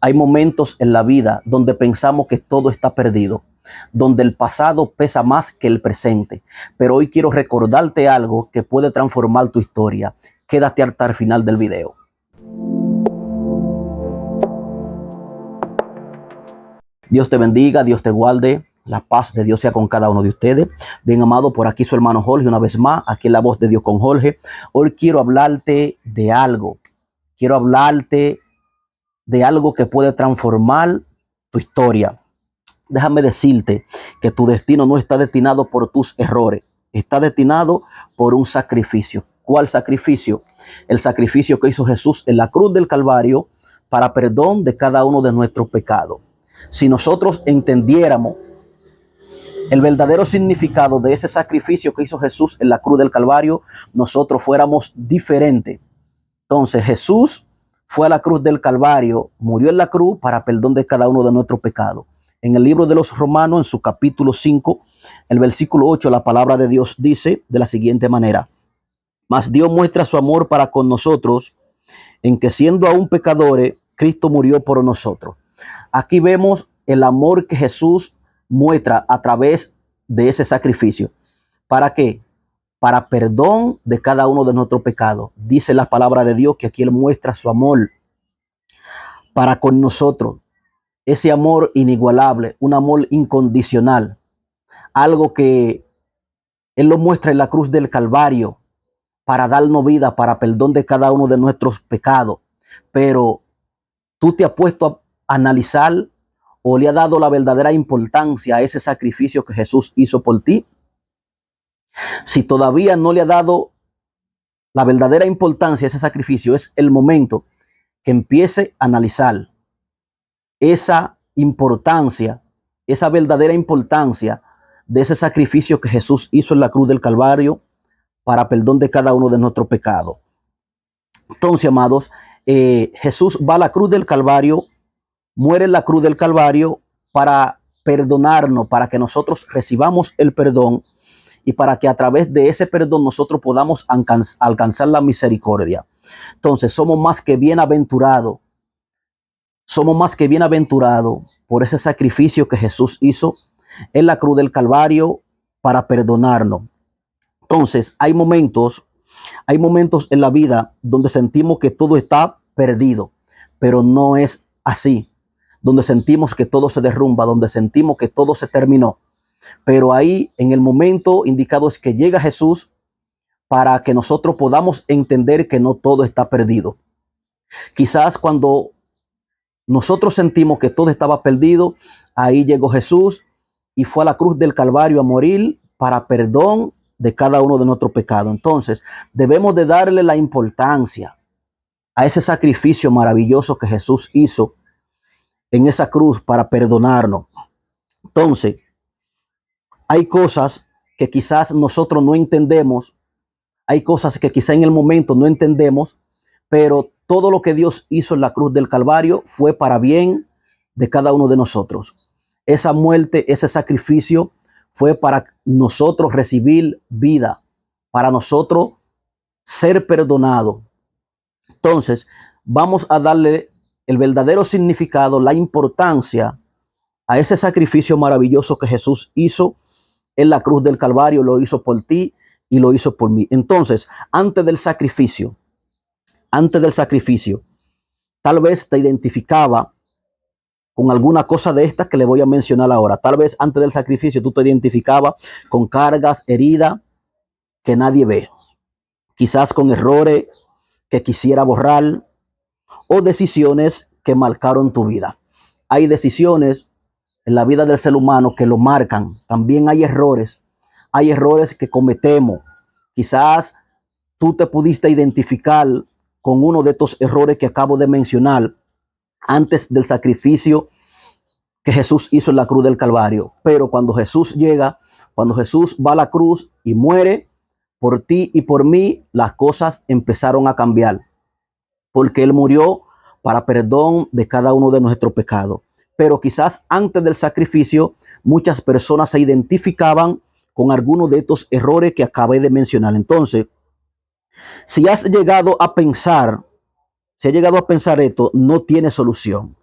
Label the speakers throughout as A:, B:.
A: Hay momentos en la vida donde pensamos que todo está perdido, donde el pasado pesa más que el presente. Pero hoy quiero recordarte algo que puede transformar tu historia. Quédate hasta el final del video. Dios te bendiga, Dios te guarde. La paz de Dios sea con cada uno de ustedes. Bien amado, por aquí su hermano Jorge una vez más. Aquí en La Voz de Dios con Jorge. Hoy quiero hablarte de algo. Quiero hablarte de algo que puede transformar tu historia. Déjame decirte que tu destino no está destinado por tus errores. Está destinado por un sacrificio. ¿Cuál sacrificio? El sacrificio que hizo Jesús en la cruz del Calvario para perdón de cada uno de nuestros pecados. Si nosotros entendiéramos el verdadero significado de ese sacrificio que hizo Jesús en la cruz del Calvario, nosotros fuéramos diferentes. Entonces Jesús fue a la cruz del Calvario, murió en la cruz para perdón de cada uno de nuestros pecados. En el libro de los Romanos, en su capítulo 5, el versículo 8, la palabra de Dios dice de la siguiente manera: mas Dios muestra su amor para con nosotros, en que siendo aún pecadores, Cristo murió por nosotros. Aquí vemos el amor que Jesús muestra a través de ese sacrificio. ¿Para qué? Para perdón de cada uno de nuestros pecados. Dice la palabra de Dios que aquí Él muestra su amor para con nosotros. Ese amor inigualable, un amor incondicional. Algo que Él lo muestra en la cruz del Calvario para darnos vida, para perdón de cada uno de nuestros pecados. Pero tú te has puesto a analizar o le has dado la verdadera importancia a ese sacrificio que Jesús hizo por ti. Si todavía no le ha dado la verdadera importancia a ese sacrificio, es el momento que empiece a analizar esa importancia, esa verdadera importancia de ese sacrificio que Jesús hizo en la cruz del Calvario para perdón de cada uno de nuestros pecados. Entonces, amados, Jesús va a la cruz del Calvario, muere en la cruz del Calvario para perdonarnos, para que nosotros recibamos el perdón y para que a través de ese perdón nosotros podamos alcanzar la misericordia. Entonces, somos más que bienaventurados. Somos más que bienaventurados por ese sacrificio que Jesús hizo en la cruz del Calvario para perdonarnos. Entonces, hay momentos en la vida donde sentimos que todo está perdido, pero no es así. Donde sentimos que todo se derrumba, donde sentimos que todo se terminó. Pero ahí, en el momento indicado, es que llega Jesús para que nosotros podamos entender que no todo está perdido. Quizás cuando nosotros sentimos que todo estaba perdido, ahí llegó Jesús y fue a la cruz del Calvario a morir para perdón de cada uno de nuestros pecados. Entonces, debemos de darle la importancia a ese sacrificio maravilloso que Jesús hizo en esa cruz para perdonarnos. Entonces, hay cosas que quizás nosotros no entendemos, hay cosas que quizás en el momento no entendemos, pero todo lo que Dios hizo en la cruz del Calvario fue para bien de cada uno de nosotros. Esa muerte, ese sacrificio fue para nosotros recibir vida, para nosotros ser perdonados. Entonces, vamos a darle el verdadero significado, la importancia a ese sacrificio maravilloso que Jesús hizo en la cruz del Calvario. Lo hizo por ti y lo hizo por mí. Entonces, antes del sacrificio, tal vez te identificaba con alguna cosa de estas que le voy a mencionar ahora. Tal vez antes del sacrificio tú te identificabas con cargas, heridas que nadie ve. Quizás con errores que quisiera borrar o decisiones que marcaron tu vida. Hay decisiones en la vida del ser humano que lo marcan. También hay errores que cometemos. Quizás tú te pudiste identificar con uno de estos errores que acabo de mencionar antes del sacrificio que Jesús hizo en la cruz del Calvario. Pero cuando Jesús llega, cuando Jesús va a la cruz y muere por ti y por mí, las cosas empezaron a cambiar. Porque Él murió para perdón de cada uno de nuestros pecados. Pero quizás antes del sacrificio, muchas personas se identificaban con algunos de estos errores que acabé de mencionar. Entonces, si has llegado a pensar esto, no tiene solución.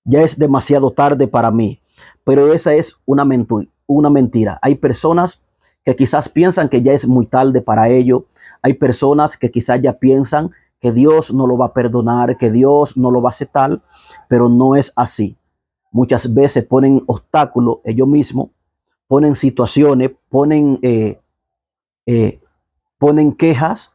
A: ya es demasiado tarde para mí. Pero esa es una mentira. Hay personas que quizás piensan que ya es muy tarde para ello. Hay personas que quizás ya piensan que Dios no lo va a perdonar, que Dios no lo va a aceptar, pero no es así. Muchas veces ponen obstáculos ellos mismos, ponen situaciones, eh, ponen quejas,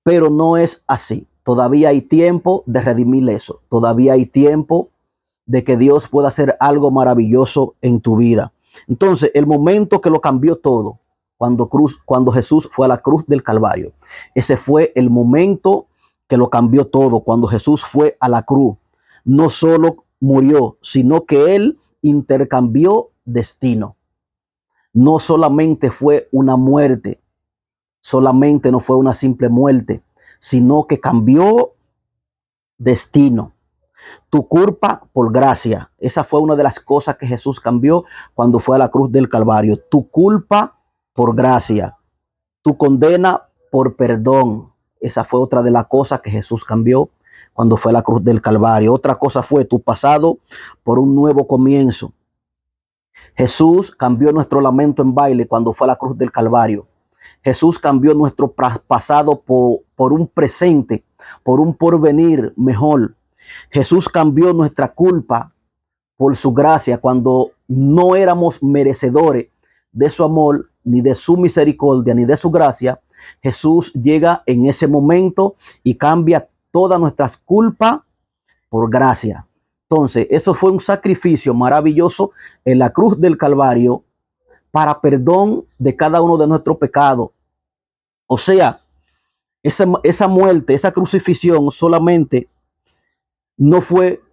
A: pero no es así. Todavía hay tiempo de redimir eso. Todavía hay tiempo de que Dios pueda hacer algo maravilloso en tu vida. Entonces, el momento que lo cambió todo, cuando Jesús fue a la cruz del Calvario, ese fue el momento que lo cambió todo. Cuando Jesús fue a la cruz, no solo murió, sino que él intercambió destino. No solamente fue una muerte, solamente no fue una simple muerte, sino que cambió destino. Tu culpa por gracia. Esa fue una de las cosas que Jesús cambió cuando fue a la cruz del Calvario. Tu culpa por gracia. Tu condena por perdón. Esa fue otra de las cosas que Jesús cambió cuando fue a la cruz del Calvario. Otra cosa fue tu pasado por un nuevo comienzo. Jesús cambió nuestro lamento en baile cuando fue a la cruz del Calvario. Jesús cambió nuestro pasado por un presente, por un porvenir mejor. Jesús cambió nuestra culpa por su gracia cuando no éramos merecedores de su amor, ni de su misericordia, ni de su gracia. Jesús llega en ese momento y cambia todas nuestras culpas por gracia. Entonces, eso fue un sacrificio maravilloso en la cruz del Calvario para perdón de cada uno de nuestros pecados. O sea, esa muerte, esa crucifixión solamente no fue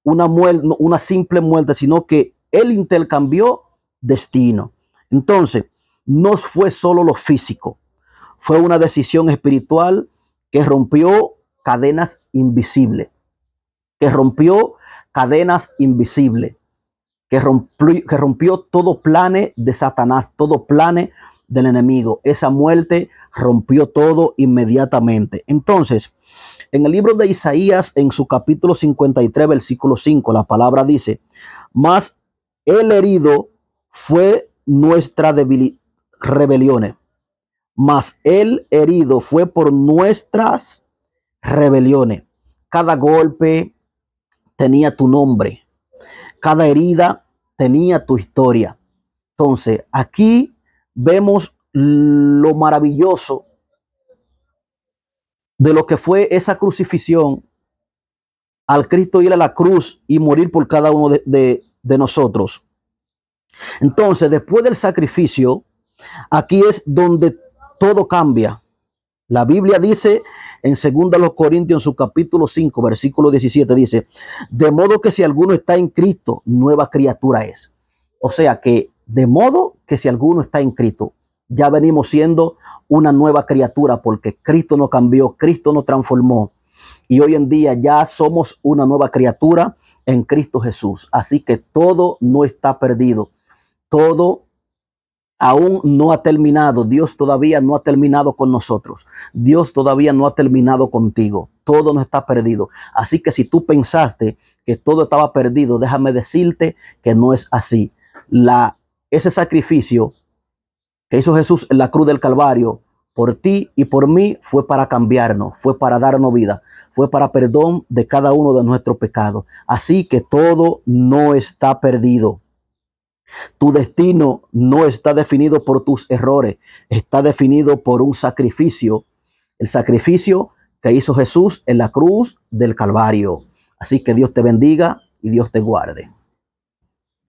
A: una muerte, una simple muerte, sino que él intercambió destino. Entonces, no fue solo lo físico, fue una decisión espiritual que rompió cadenas invisibles, que rompió cadenas invisibles, que rompió todo plane de Satanás, todo plane del enemigo. Esa muerte rompió todo inmediatamente. Entonces, en el libro de Isaías, en su capítulo 53, versículo 5, la palabra dice: mas el herido fue nuestra rebeliones, mas el herido fue por nuestras rebeliones. Cada golpe tenía tu nombre, cada herida tenía tu historia. Entonces, aquí vemos lo maravilloso de lo que fue esa crucifixión al Cristo ir a la cruz y morir por cada uno de nosotros. Entonces, después del sacrificio, aquí es donde todo cambia. La Biblia dice en 2 Corintios, en su capítulo 5, versículo 17, dice: de modo que si alguno está en Cristo, nueva criatura es. O sea que, de modo que si alguno está en Cristo, ya venimos siendo una nueva criatura, porque Cristo nos cambió, Cristo nos transformó. Y hoy en día ya somos una nueva criatura en Cristo Jesús. Así que todo no está perdido. Todo aún no ha terminado. Dios todavía no ha terminado con nosotros. Dios todavía no ha terminado contigo. Todo no está perdido. Así que si tú pensaste que todo estaba perdido, déjame decirte que no es así. Ese sacrificio que hizo Jesús en la cruz del Calvario por ti y por mí fue para cambiarnos, fue para darnos vida, fue para perdón de cada uno de nuestros pecados. Así que todo no está perdido. Tu destino no está definido por tus errores, está definido por un sacrificio, el sacrificio que hizo Jesús en la cruz del Calvario. Así que Dios te bendiga y Dios te guarde.